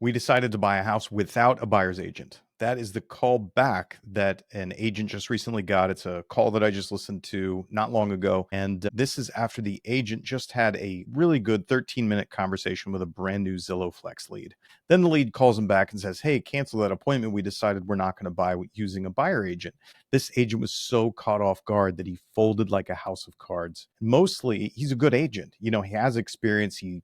We decided to buy a house without a buyer's agent. That is the call back that an agent just recently got. It's a call that I just listened to not long ago. And this is after the agent just had a really good 13-minute conversation with a brand new Zillow Flex lead. Then the lead calls him back and says, "Hey, cancel that appointment. We decided we're not going to buy using a buyer agent." This agent was so caught off guard that he folded like a house of cards. Mostly, he's a good agent. He has experience. He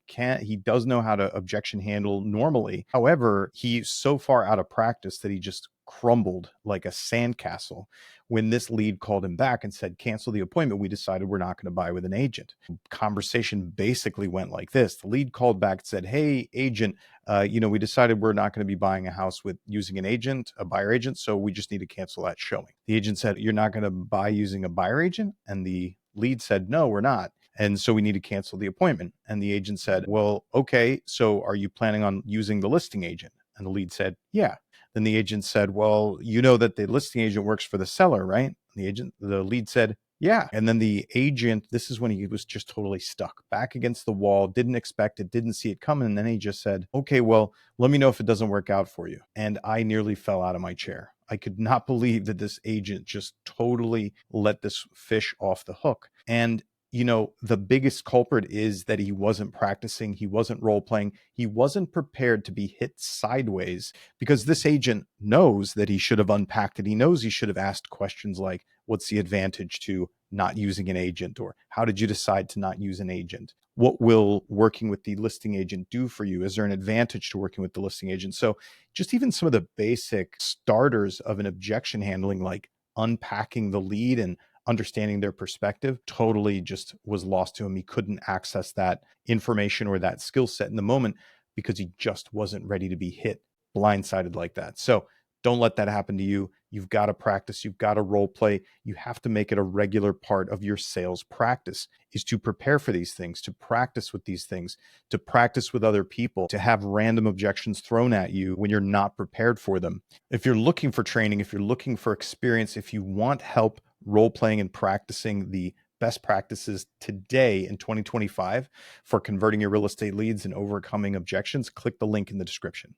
does know how to objection handle normally. However, he's so far out of practice that he just crumbled like a sandcastle when this lead called him back and said, "Cancel the appointment. We decided we're not going to buy with an agent." Conversation basically went like this. The lead called back and said, "Hey, agent, we decided we're not going to be buying a house with using an agent, a buyer agent, so we just need to cancel that showing." The agent said, "You're not going to buy using a buyer agent?" And the lead said, "No, we're not. And so we need to cancel the appointment." And the agent said, "Well, okay, so are you planning on using the listing agent?" And the lead said, "Yeah." Then the agent said, "Well, you know that the listing agent works for the seller, right?" The lead said, "Yeah." And then the agent, this is when he was just totally stuck back against the wall, didn't expect it, didn't see it coming. And then he just said, "Okay, well, let me know if it doesn't work out for you." And I nearly fell out of my chair. I could not believe that this agent just totally let this fish off the hook. And the biggest culprit is that he wasn't practicing, he wasn't role playing, he wasn't prepared to be hit sideways, because this agent knows that he should have unpacked it. He knows he should have asked questions like, "What's the advantage to not using an agent?" Or, "How did you decide to not use an agent? What will working with the listing agent do for you? Is there an advantage to working with the listing agent?" So just even some of the basic starters of an objection handling, like unpacking the lead and understanding their perspective, totally just was lost to him. He couldn't access that information or that skill set in the moment because he just wasn't ready to be hit blindsided like that. So don't let that happen to you. You've got to practice. You've got to role play. You have to make it a regular part of your sales practice, is to prepare for these things, to practice with these things, to practice with other people, to have random objections thrown at you when you're not prepared for them. If you're looking for training, if you're looking for experience, if you want help role playing and practicing the best practices today in 2025 for converting your real estate leads and overcoming objections, click the link in the description.